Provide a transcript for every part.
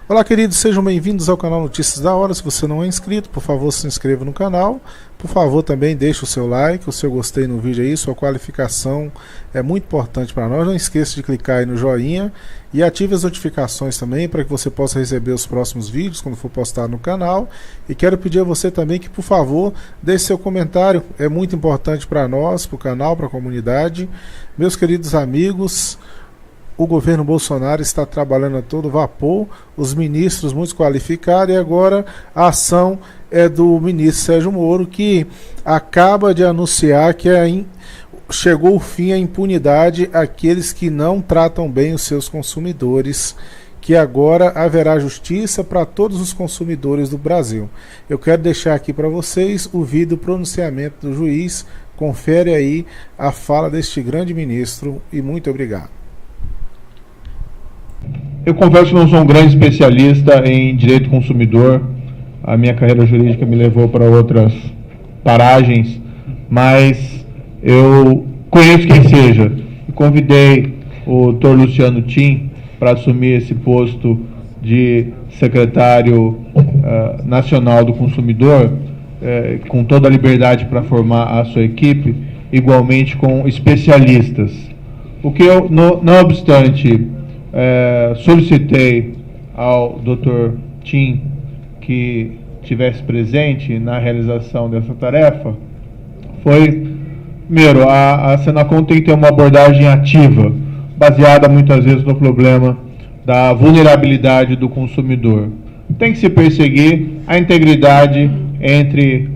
Olá, queridos, sejam bem-vindos ao canal Notícias da Hora. Se você não é inscrito, por favor, se inscreva no canal. Por favor, também deixe o seu like, o seu gostei no vídeo aí, sua qualificação é muito importante para nós. Não esqueça de clicar aí no joinha e ative as notificações também para que você possa receber os próximos vídeos quando for postado no canal. E quero pedir a você também que, por favor, deixe seu comentário, é muito importante para nós, para o canal, para a comunidade. Meus queridos amigos, o governo Bolsonaro está trabalhando a todo vapor, os ministros muito qualificados, e agora a ação é do ministro Sérgio Moro, que acaba de anunciar que chegou o fim à impunidade àqueles que não tratam bem os seus consumidores, que agora haverá justiça para todos os consumidores do Brasil. Eu quero deixar aqui para vocês o vídeo do pronunciamento do juiz. Confere aí a fala deste grande ministro e muito obrigado. Eu confesso que não sou um grande especialista em direito consumidor. A minha carreira jurídica me levou para outras paragens, mas eu conheço quem seja. Convidei o Dr. Luciano Tim para assumir esse posto de secretário nacional do consumidor, com toda a liberdade para formar a sua equipe, igualmente com especialistas. O que eu, não obstante, solicitei ao Dr. Tim que estivesse presente na realização dessa tarefa foi, primeiro, a Senacom tem que ter uma abordagem ativa, baseada muitas vezes no problema da vulnerabilidade do consumidor. Tem que se perseguir a integridade entre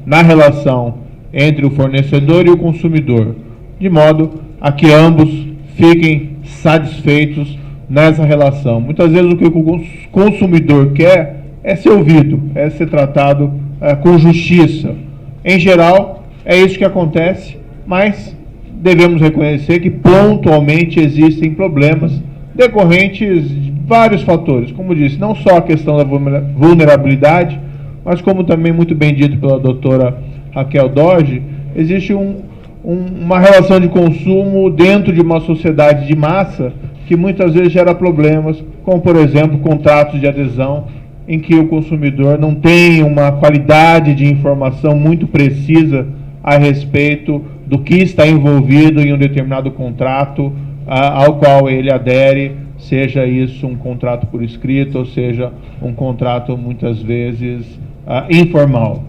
na relação entre o fornecedor e o consumidor, de modo a que ambos fiquem satisfeitos nessa relação. Muitas vezes o que o consumidor quer é ser ouvido, é ser tratado com justiça. Em geral, é isso que acontece, mas devemos reconhecer que pontualmente existem problemas decorrentes de vários fatores. Como disse, não só a questão da vulnerabilidade, mas como também muito bem dito pela doutora Raquel Doge, existe uma relação de consumo dentro de uma sociedade de massa que muitas vezes gera problemas, como por exemplo contratos de adesão em que o consumidor não tem uma qualidade de informação muito precisa a respeito do que está envolvido em um determinado contrato ao qual ele adere, seja isso um contrato por escrito, ou seja um contrato muitas vezes informal.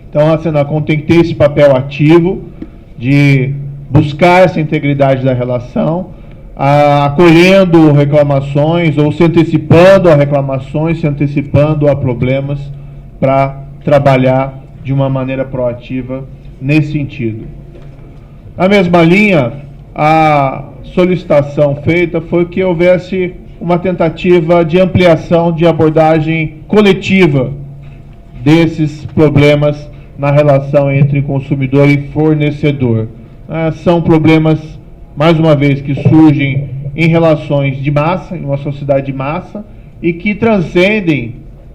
Então a Senacom tem que ter esse papel ativo de buscar essa integridade da relação, acolhendo reclamações ou se antecipando a reclamações, se antecipando a problemas para trabalhar de uma maneira proativa nesse sentido. Na mesma linha, a solicitação feita foi que houvesse uma tentativa de ampliação de abordagem coletiva desses problemas na relação entre consumidor e fornecedor. São problemas, mais uma vez, que surgem em relações de massa, em uma sociedade de massa, e que transcendem.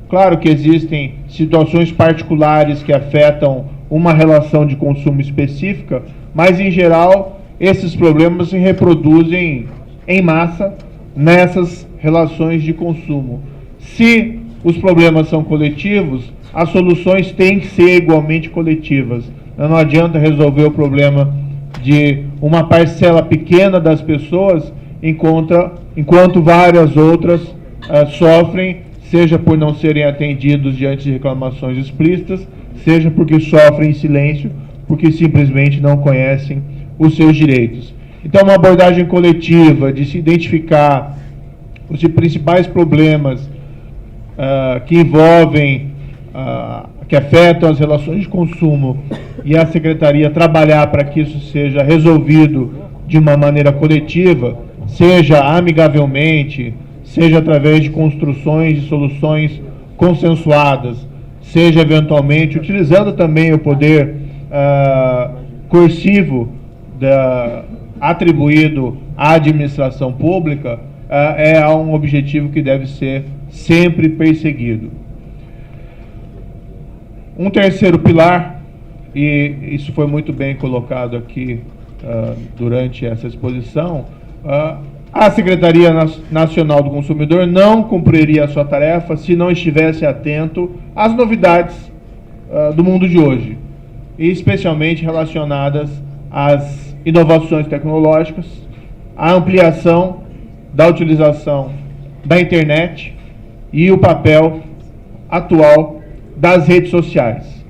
Claro que existem situações particulares que afetam uma relação de consumo específica, mas, em geral, esses problemas se reproduzem em massa nessas relações de consumo. Se os problemas são coletivos, as soluções têm que ser igualmente coletivas. Não adianta resolver o problema de uma parcela pequena das pessoas enquanto várias outras sofrem, seja por não serem atendidos diante de reclamações explícitas, seja porque sofrem em silêncio, porque simplesmente não conhecem os seus direitos. Então, uma abordagem coletiva de se identificar os principais problemas que envolvem, que afetam as relações de consumo, e a Secretaria trabalhar para que isso seja resolvido de uma maneira coletiva, seja amigavelmente, seja através de construções de soluções consensuadas, seja eventualmente utilizando também o poder coercivo atribuído à administração pública, é um objetivo que deve ser sempre perseguido. Um terceiro pilar, e isso foi muito bem colocado aqui durante essa exposição, A Secretaria Nacional do Consumidor não cumpriria a sua tarefa se não estivesse atento às novidades do mundo de hoje, e especialmente relacionadas às inovações tecnológicas, à ampliação da utilização da internet e o papel atual das redes sociais.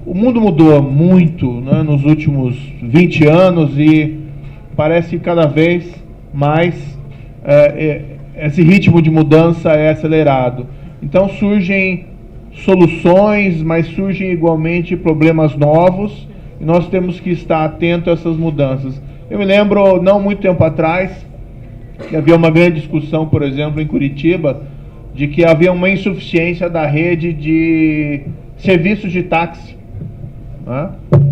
O mundo mudou muito, né, nos últimos 20 anos e parece que cada vez mais esse ritmo de mudança é acelerado. Então surgem soluções, mas surgem igualmente problemas novos e nós temos que estar atentos a essas mudanças. Eu me lembro, não muito tempo atrás, que havia uma grande discussão, por exemplo, em Curitiba, de que havia uma insuficiência da rede de serviços de táxi, né?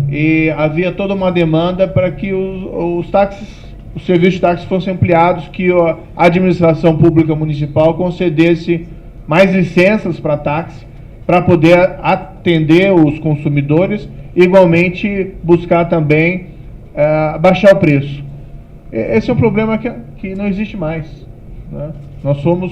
E havia toda uma demanda para que os serviços de táxi fossem ampliados, que a administração pública municipal concedesse mais licenças para táxi, para poder atender os consumidores, e igualmente buscar também baixar o preço. Esse é um problema que não existe mais, né? Nós somos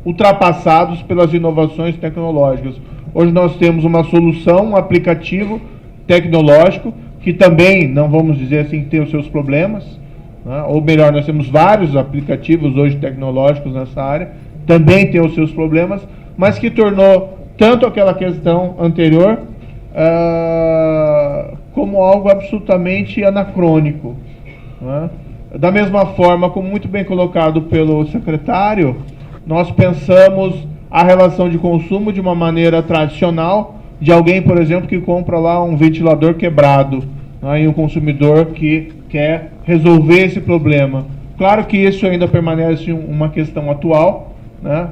ultrapassados pelas inovações tecnológicas. Hoje nós temos uma solução, um aplicativo tecnológico, que também, não vamos dizer assim, tem os seus problemas, né? Ou melhor, nós temos vários aplicativos hoje tecnológicos nessa área, também tem os seus problemas, mas que tornou tanto aquela questão anterior como algo absolutamente anacrônico, né? Da mesma forma, como muito bem colocado pelo secretário, nós pensamos a relação de consumo de uma maneira tradicional, de alguém, por exemplo, que compra lá um ventilador quebrado, né, e um consumidor que quer resolver esse problema. Claro que isso ainda permanece uma questão atual, né?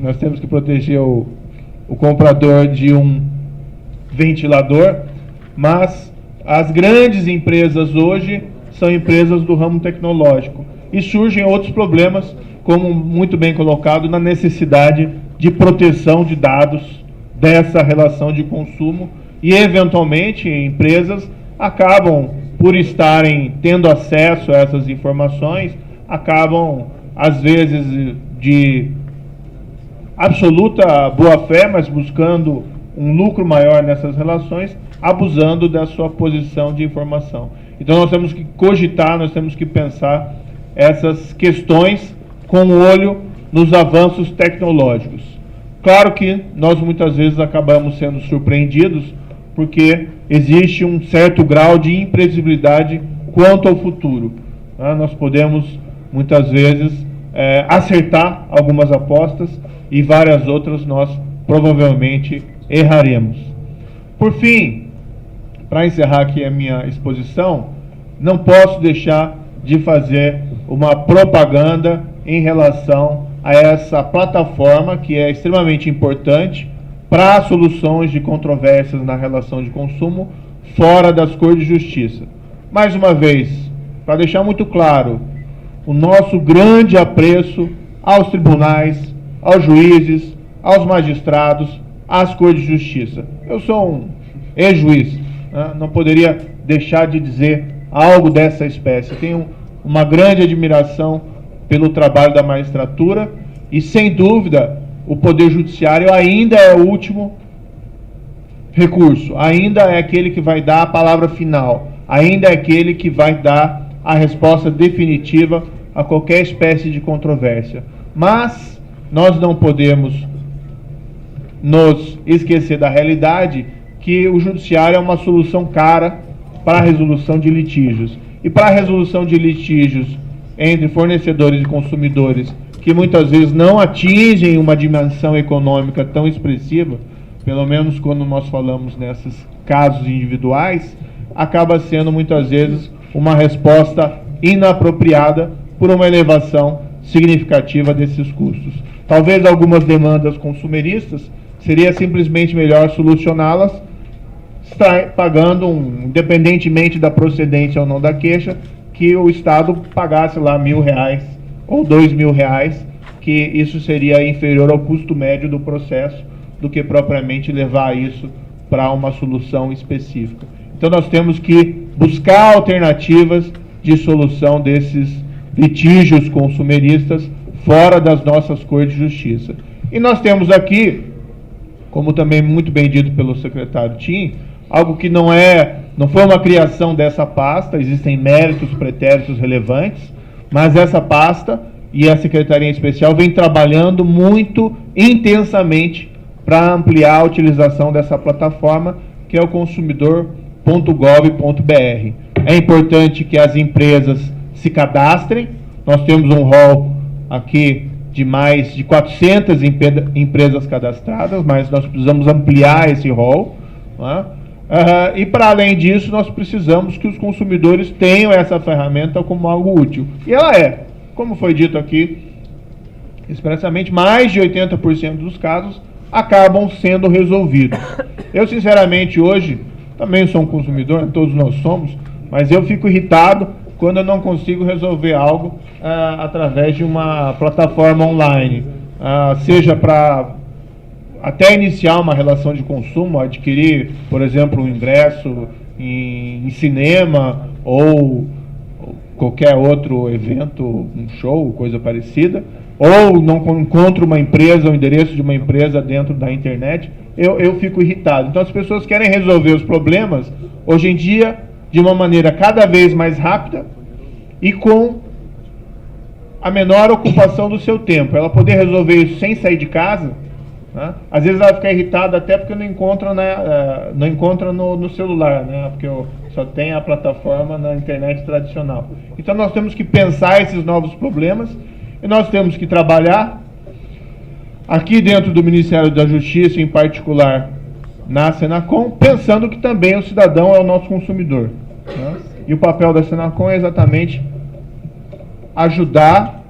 Nós temos que proteger o comprador de um ventilador, mas as grandes empresas hoje são empresas do ramo tecnológico e surgem outros problemas, como muito bem colocado, na necessidade de proteção de dados dessa relação de consumo, e eventualmente empresas acabam, por estarem tendo acesso a essas informações, acabam às vezes de absoluta boa-fé, mas buscando um lucro maior nessas relações, abusando da sua posição de informação. Então nós temos que cogitar, nós temos que pensar essas questões com o olho nos avanços tecnológicos. Claro que nós muitas vezes acabamos sendo surpreendidos, porque existe um certo grau de imprevisibilidade quanto ao futuro. Nós podemos muitas vezes acertar algumas apostas e várias outras nós provavelmente erraremos. Por fim, para encerrar aqui a minha exposição, não posso deixar de fazer uma propaganda em relação a essa plataforma que é extremamente importante para soluções de controvérsias na relação de consumo fora das Cortes de Justiça. Mais uma vez, para deixar muito claro, o nosso grande apreço aos tribunais, aos juízes, aos magistrados, às Cortes de Justiça. Eu sou um ex-juiz, né? Não poderia deixar de dizer algo dessa espécie. Tenho uma grande admiração pelo trabalho da magistratura e, sem dúvida, o Poder Judiciário ainda é o último recurso, ainda é aquele que vai dar a palavra final, ainda é aquele que vai dar a resposta definitiva a qualquer espécie de controvérsia. Mas nós não podemos nos esquecer da realidade que o Judiciário é uma solução cara para a resolução de litígios. E para a resolução de litígios entre fornecedores e consumidores, que muitas vezes não atingem uma dimensão econômica tão expressiva, pelo menos quando nós falamos nesses casos individuais, acaba sendo muitas vezes uma resposta inapropriada por uma elevação significativa desses custos. Talvez algumas demandas consumeristas seria simplesmente melhor solucioná-las pagando, independentemente da procedência ou não da queixa, que o Estado pagasse lá R$1.000 ou R$2.000, que isso seria inferior ao custo médio do processo, do que propriamente levar isso para uma solução específica. Então nós temos que buscar alternativas de solução desses litígios consumeristas fora das nossas cortes de justiça. E nós temos aqui, como também muito bem dito pelo secretário Tim, algo que não foi uma criação dessa pasta, existem méritos, pretéritos relevantes, mas essa pasta e a Secretaria em especial vem trabalhando muito intensamente para ampliar a utilização dessa plataforma, que é o consumidor.gov.br. É importante que as empresas se cadastrem. Nós temos um rol aqui de mais de 400 empresas cadastradas, mas nós precisamos ampliar esse rol, né? E para além disso, nós precisamos que os consumidores tenham essa ferramenta como algo útil. E ela é, como foi dito aqui, expressamente, mais de 80% dos casos acabam sendo resolvidos. Eu, sinceramente, hoje, também sou um consumidor, todos nós somos, mas eu fico irritado quando eu não consigo resolver algo através de uma plataforma online, seja para até iniciar uma relação de consumo, adquirir, por exemplo, um ingresso em cinema ou qualquer outro evento, um show, coisa parecida, ou não encontro uma empresa, o endereço de uma empresa dentro da internet, eu fico irritado. Então as pessoas querem resolver os problemas, hoje em dia, de uma maneira cada vez mais rápida e com a menor ocupação do seu tempo. Ela poder resolver isso sem sair de casa, né? Às vezes ela fica irritada até porque não encontra no celular, né? Porque só tem a plataforma na internet tradicional. Então nós temos que pensar esses novos problemas e nós temos que trabalhar aqui dentro do Ministério da Justiça, em particular na Senacom, pensando que também o cidadão é o nosso consumidor, né? E o papel da Senacom é exatamente ajudar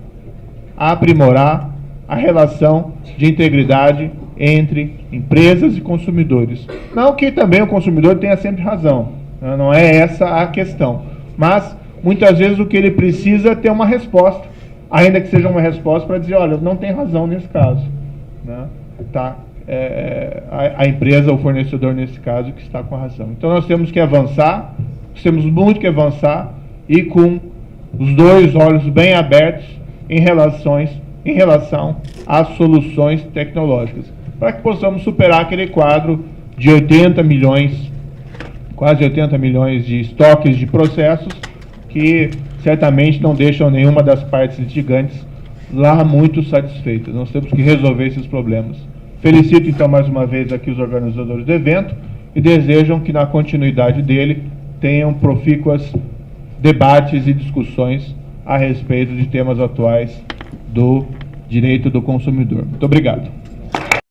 a aprimorar a relação de integridade entre empresas e consumidores. Não que também o consumidor tenha sempre razão, né? Não é essa a questão, mas muitas vezes o que ele precisa é ter uma resposta, ainda que seja uma resposta para dizer, olha, não tem razão nesse caso, né? Tá? A empresa, o fornecedor nesse caso, que está com a razão. Então nós temos que avançar, temos muito que avançar e com os dois olhos bem abertos em relação às soluções tecnológicas, para que possamos superar aquele quadro de 80 milhões, quase 80 milhões de estoques de processos, que certamente não deixam nenhuma das partes litigantes lá muito satisfeitas. Nós temos que resolver esses problemas. Felicito então mais uma vez aqui os organizadores do evento e desejam que na continuidade dele tenham profícuas debates e discussões a respeito de temas atuais do direito do consumidor. Muito obrigado.